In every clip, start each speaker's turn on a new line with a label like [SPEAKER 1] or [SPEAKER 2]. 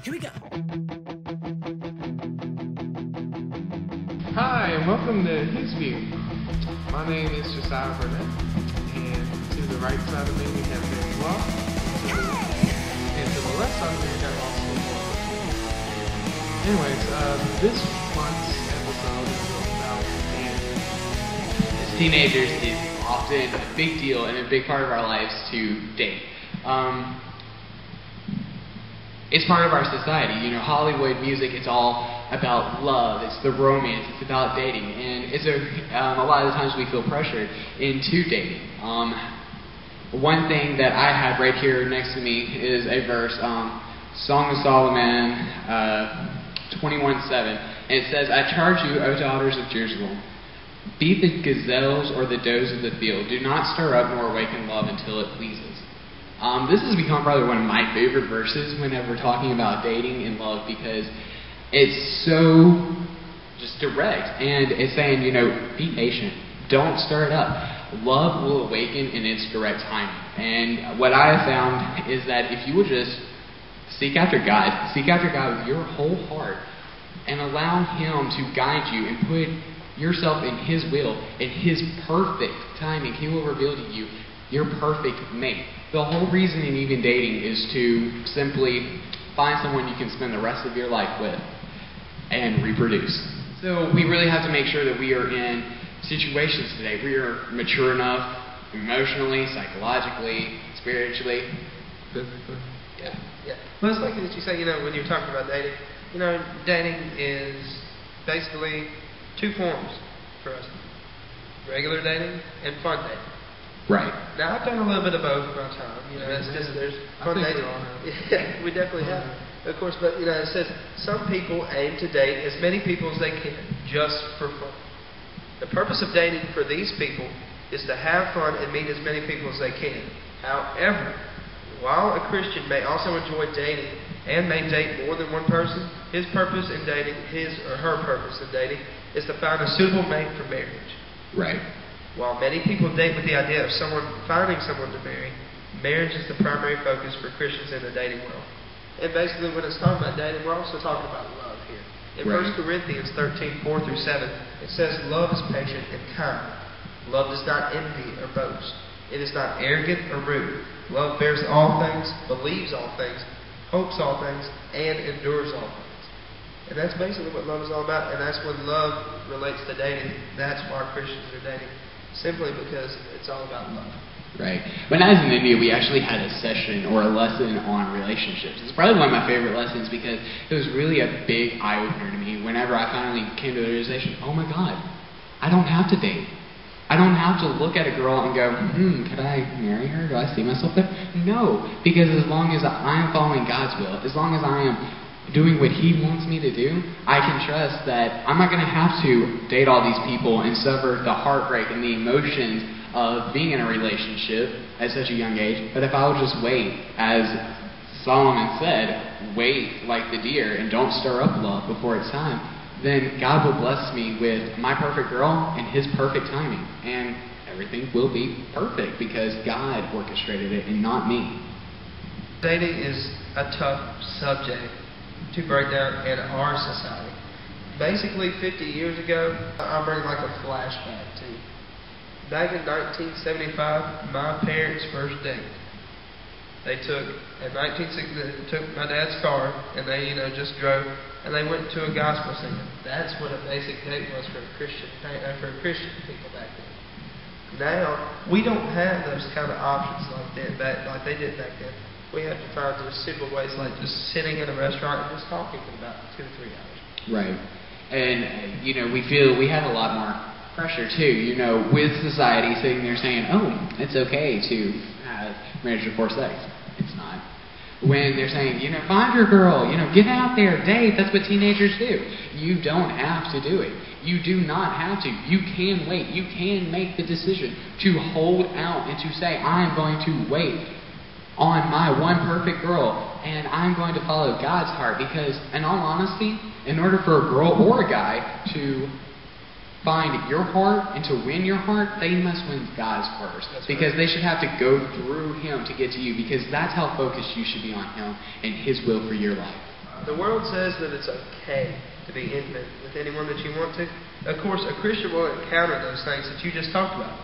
[SPEAKER 1] Here we go.
[SPEAKER 2] Hi, and welcome to His View. My name is Jesaiah Burnett, and to the right side of me we have James Lott, and to the left side of me we have also Anyways, this month's episode is about dating.
[SPEAKER 3] As teenagers, it's often a big deal and a big part of our lives to date. It's part of our society. You know, Hollywood music, it's all about love. It's the romance. It's about dating. And it's a lot of the times we feel pressured into dating. One thing that I have right here next to me is a verse, Song of Solomon 21:7. And it says, I charge you, O daughters of Jerusalem, beat the gazelles or the does of the field. Do not stir up nor awaken love until it pleases. This has become probably one of my favorite verses whenever talking about dating and love, because it's so just direct, and it's saying, you know, be patient, don't stir it up. Love will awaken in its correct timing. And what I have found is that if you will just seek after God with your whole heart, and allow Him to guide you and put yourself in His will, in His perfect timing, He will reveal to you your perfect mate. The whole reason in even dating is to simply find someone you can spend the rest of your life with and reproduce. So we really have to make sure that we are in situations today. We are mature enough emotionally, psychologically, spiritually,
[SPEAKER 2] Physically.
[SPEAKER 4] Yeah. Well, it's like that you say, you know, when you're talking about dating, you know, dating is basically two forms for us. Regular dating and fun dating.
[SPEAKER 3] right?
[SPEAKER 4] Now, I've done a little bit of both in my time. You know, it's just, there's fun dating. Yeah, we definitely have. Of course, but, you know, it says some people aim to date as many people as they can just for fun. The purpose of dating for these people is to have fun and meet as many people as they can. However, while a Christian may also enjoy dating and may date more than one person, his purpose in dating, his or her purpose in dating, is to find a suitable mate for marriage.
[SPEAKER 3] Right.
[SPEAKER 4] While many people date with the idea of finding someone to marry, marriage is the primary focus for Christians in the dating world. And basically, when it's talking about dating, we're also talking about love here. In
[SPEAKER 3] Right.
[SPEAKER 4] 1 Corinthians 13:4-7, it says, love is patient and kind. Love does not envy or boast. It is not arrogant or rude. Love bears all things, believes all things, hopes all things, and endures all things. And that's basically what love is all about. And that's when love relates to dating. That's why Christians are dating. Simply because it's all about love.
[SPEAKER 3] Right. When I was in India, we actually had a session or a lesson on relationships. It's probably one of my favorite lessons because it was really a big eye-opener to me whenever I finally came to the realization, oh my God, I don't have to date. I don't have to look at a girl and go, could I marry her? Do I see myself there? No, because as long as I am following God's will, as long as I am doing what He wants me to do, I can trust that I'm not going to have to date all these people and suffer the heartbreak and the emotions of being in a relationship at such a young age. But if I would just wait, as Solomon said, wait like the deer and don't stir up love before it's time, then God will bless me with my perfect girl and His perfect timing. And everything will be perfect because God orchestrated it and not me.
[SPEAKER 4] Dating is a tough subject to break down in our society. Basically, 50 years ago, I'll bring like a flashback to you. Back in 1975, my parents' first date. They took my dad's car, and they, you know, just drove, and they went to a gospel singing. That's what a basic date was for Christian people back then. Now, we don't have those kind of options like they did back then. We have to find those simple ways, like just sitting in a restaurant and just talking for about 2 to 3 hours.
[SPEAKER 3] Right. And, you know, we feel we have a lot more pressure, too, you know, with society sitting there saying, oh, it's okay to have marriage before sex. It's not. When they're saying, you know, find your girl, you know, get out there, date, that's what teenagers do. You don't have to do it. You do not have to. You can wait. You can make the decision to hold out and to say, I'm going to wait on my one perfect girl, and I'm going to follow God's heart, because, in all honesty, in order for a girl or a guy to find your heart and to win your heart, they must win God's first. Because they should have to go through Him to get to you, because that's how focused you should be on Him and His will for your life.
[SPEAKER 4] The world says that it's okay to be intimate with anyone that you want to. Of course, a Christian will encounter those things that you just talked about.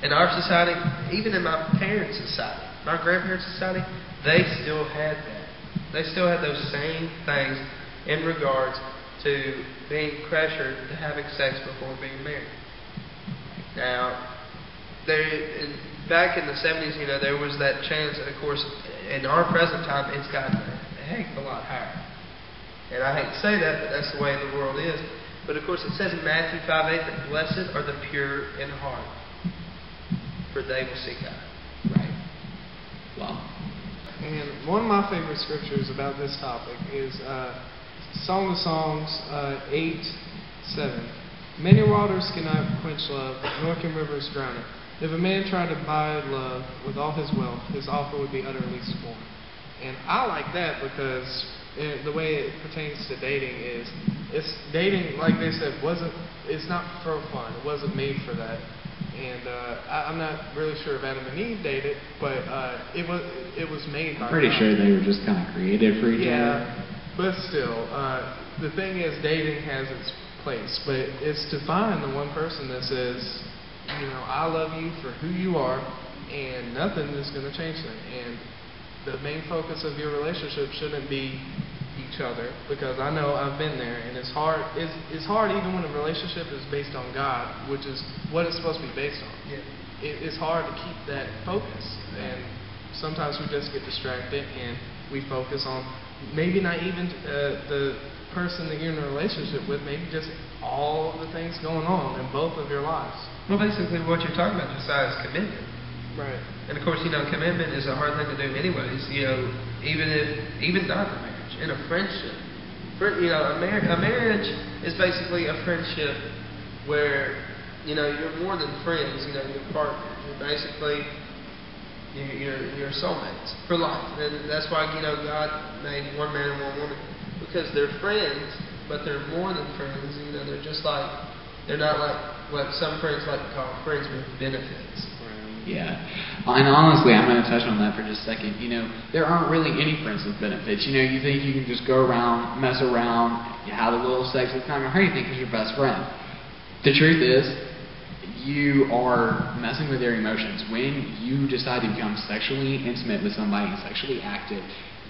[SPEAKER 4] In our society, even in my parents' society, my grandparents' society, they still had that. They still had those same things in regards to being pressured to having sex before being married. Now, back in the 70s, there was that chance, and of course, in our present time, it's gotten a heck of a lot higher. And I hate to say that, but that's the way the world is. But of course, it says in Matthew 5:8 that blessed are the pure in heart, for they will see God.
[SPEAKER 3] Right. Wow.
[SPEAKER 2] And one of my favorite scriptures about this topic is Song of Songs 8:7. Many waters cannot quench love, nor can rivers drown it. If a man tried to buy love with all his wealth, his offer would be utterly scorned. And I like that because the way it pertains to dating is, dating, like they said, it's not for fun. It wasn't made for that. And I'm not really sure if Adam and Eve dated, but it was made by
[SPEAKER 3] Pretty
[SPEAKER 2] God.
[SPEAKER 3] sure they were just kind of created for each other.
[SPEAKER 2] Yeah, but still, the thing is, dating has its place, but it's to find the one person that says, I love you for who you are, and nothing is going to change that. And the main focus of your relationship shouldn't be each other, because I know I've been there, and it's hard. It's hard even when a relationship is based on God, which is what it's supposed to be based on.
[SPEAKER 4] Yeah.
[SPEAKER 2] It's hard to keep that focus, and sometimes we just get distracted and we focus on maybe not even the person that you're in a relationship with, maybe just all of the things going on in both of your lives.
[SPEAKER 4] Well, basically, what you're talking about, Josiah, is commitment.
[SPEAKER 2] Right.
[SPEAKER 4] And of course, commitment is a hard thing to do anyways. Even not in marriage, in a friendship. A marriage is basically a friendship where, you're more than friends. You're partners. You're basically you're soulmates for life. And that's why God made one man and one woman, because they're friends, but they're more than friends. They're just like, they're not like what some friends like to call friends with benefits.
[SPEAKER 3] Yeah. And honestly, I'm going to touch on that for just a second. There aren't really any friends with benefits. You think you can just go around, mess around, have a little sex. It's not going to hurt anything because you're your best friend. The truth is, you are messing with their emotions. When you decide to become sexually intimate with somebody and sexually active,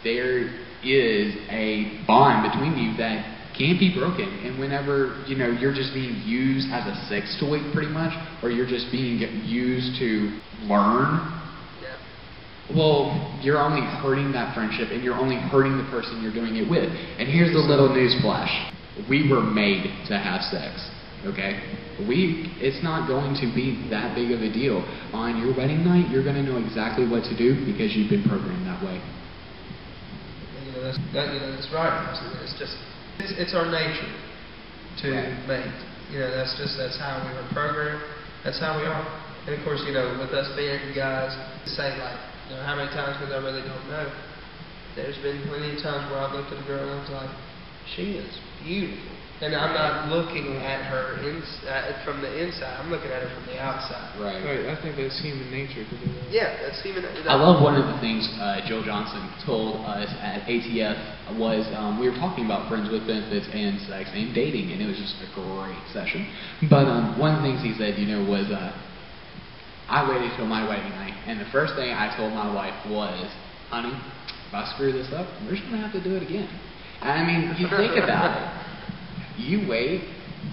[SPEAKER 3] there is a bond between you that can't be broken. And whenever you're just being used as a sex toy, pretty much, or you're just being used to learn, well, you're only hurting that friendship, and you're only hurting the person you're doing it with. And here's the little news flash: we were made to have sex. Okay? It's not going to be that big of a deal. On your wedding night, you're going to know exactly what to do because you've been programmed that way.
[SPEAKER 4] That's right. It's our nature to mate. That's how we were programmed. That's how we are. And of course, with us being guys, say like, how many times, because I really don't know. There's been plenty of times where I've looked at a girl and I was like, she is beautiful. And I'm not looking at her from the inside. I'm looking at her from the outside.
[SPEAKER 3] Right.
[SPEAKER 2] I think that's human nature to do that.
[SPEAKER 4] Yeah, that's human.
[SPEAKER 3] I love one of the things Joe Johnson told us at ATF was we were talking about friends with benefits and sex and dating, and it was just a great session. But one of the things he said, was I waited till my wedding night, and the first thing I told my wife was, honey, if I screw this up, we're just going to have to do it again. I mean, you think about it. You wait.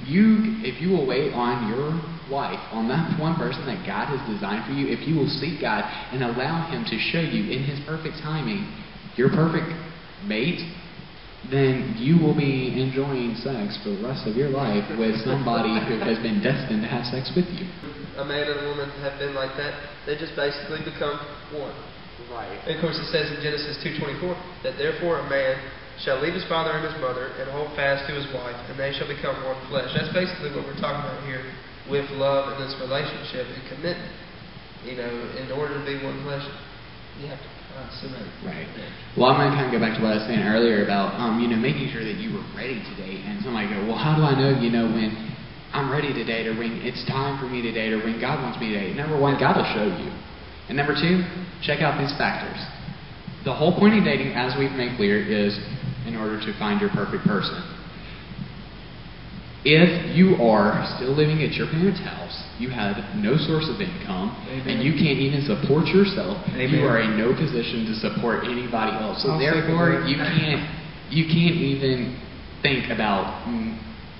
[SPEAKER 3] If you will wait on your wife, on that one person that God has designed for you, if you will seek God and allow Him to show you in His perfect timing your perfect mate, then you will be enjoying sex for the rest of your life with somebody who has been destined to have sex with you.
[SPEAKER 4] A man and a woman have been like that. They just basically become one.
[SPEAKER 3] Right.
[SPEAKER 4] And of course, it says in Genesis 2:24 that therefore a man shall leave his father and his mother and hold fast to his wife, and they shall become one flesh. That's basically what we're talking about here with love and this relationship and commitment. In order to be one flesh, you have to submit. Right.
[SPEAKER 3] Well, I'm going to kind of go back to what I was saying earlier about, making sure that you were ready to date. And somebody go, well, how do I know, when I'm ready to date, or when it's time for me to date, or when God wants me to date? Number one, God will show you. And number two, check out these factors. The whole point of dating, as we've made clear, is in order to find your perfect person. If you are still living at your parents' house, you have no source of income, and you can't even support yourself, you are in no position to support anybody else. So therefore, you can't even think about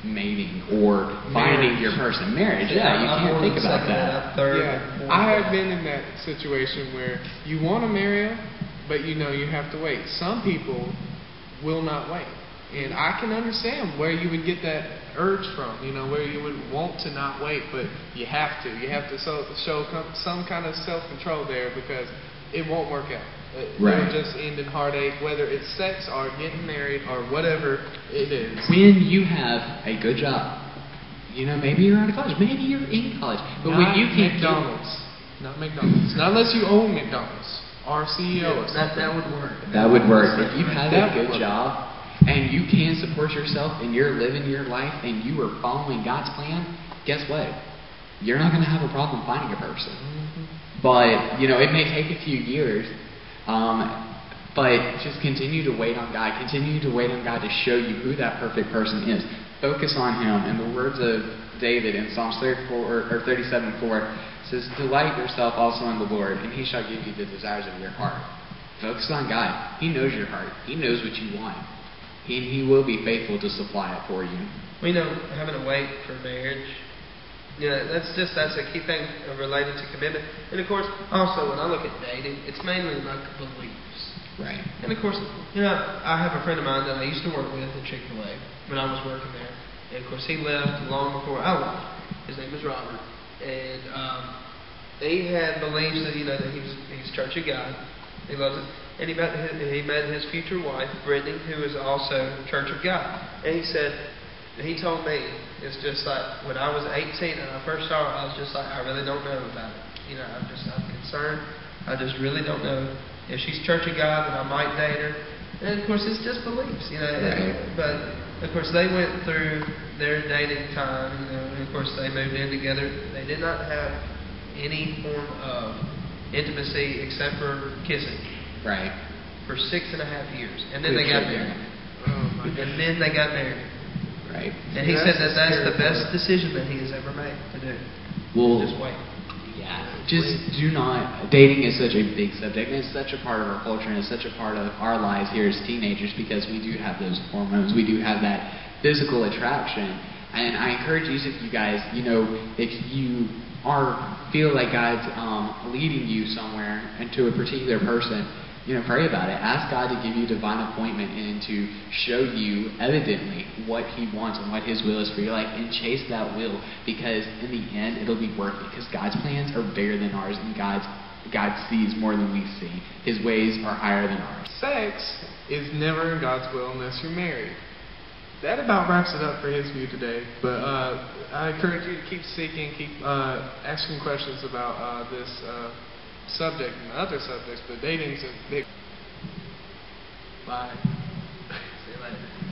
[SPEAKER 3] mating or finding your person. Marriage, you can't think about that.
[SPEAKER 2] I have been in that situation where you want to marry her, but you know you have to wait. Some people will not wait. And I can understand where you would get that urge from, where you would want to not wait, but you have to. You have to show some kind of self-control there, because it won't work out. It'll just end in heartache, whether it's sex or getting married or whatever it is.
[SPEAKER 3] When you have a good job, maybe you're out of college, maybe you're in college, but when you can't
[SPEAKER 2] Not McDonald's. Not unless you own McDonald's or CEO or something.
[SPEAKER 4] That would work.
[SPEAKER 3] That would work. If you have a good job and you can support yourself and you're living your life and you are following God's plan, guess what? You're not going to have a problem finding a person. But, it may take a few years, but just continue to wait on God. Continue to wait on God to show you who that perfect person is. Focus on Him. In the words of David in Psalms 37:4, says, "Delight yourself also in the Lord, and He shall give you the desires of your heart." Focus on God. He knows your heart. He knows what you want. And He will be faithful to supply it for you.
[SPEAKER 4] Having to wait for marriage, that's a key thing related to commitment. And of course, also when I look at dating, it's mainly like beliefs.
[SPEAKER 3] Right.
[SPEAKER 4] And of course, I have a friend of mine that I used to work with at Chick-fil-A when I was working there. And of course, he left long before I left. His name was Robert, and he had beliefs that that he's a Church of God. He loves it. And he met his future wife, Brittany, who is also Church of God. And he told me, it's just like, when I was 18 and I first saw her, I was just like, I really don't know about it. I'm concerned. I just really don't know. If she's Church of God, then I might date her. And of course, it's just beliefs,
[SPEAKER 3] Right.
[SPEAKER 4] But of course, they went through their dating time, and of course, they moved in together. They did not have any form of intimacy except for kissing.
[SPEAKER 3] Right.
[SPEAKER 4] For 6.5 years. And then they got married. And then they got married.
[SPEAKER 3] Right.
[SPEAKER 4] And he said that's the best decision that he has ever made to do.
[SPEAKER 3] Well,
[SPEAKER 4] just wait.
[SPEAKER 3] Yeah. Just do not. Dating is such a big subject, and it's such a part of our culture, and it's such a part of our lives here as teenagers, because we do have those hormones. We do have that physical attraction. And I encourage you guys, if you feel like God's leading you somewhere into a particular person, pray about it. Ask God to give you divine appointment and to show you evidently what He wants and what His will is for your life, and chase that will, because in the end it'll be worth it, because God's plans are bigger than ours, and God sees more than we see. His ways are higher than ours.
[SPEAKER 2] Sex is never in God's will unless you're married. That about wraps it up for His view today. But I encourage you to keep seeking, keep asking questions about this subject and other subjects, but dating's a big... Bye. See you later.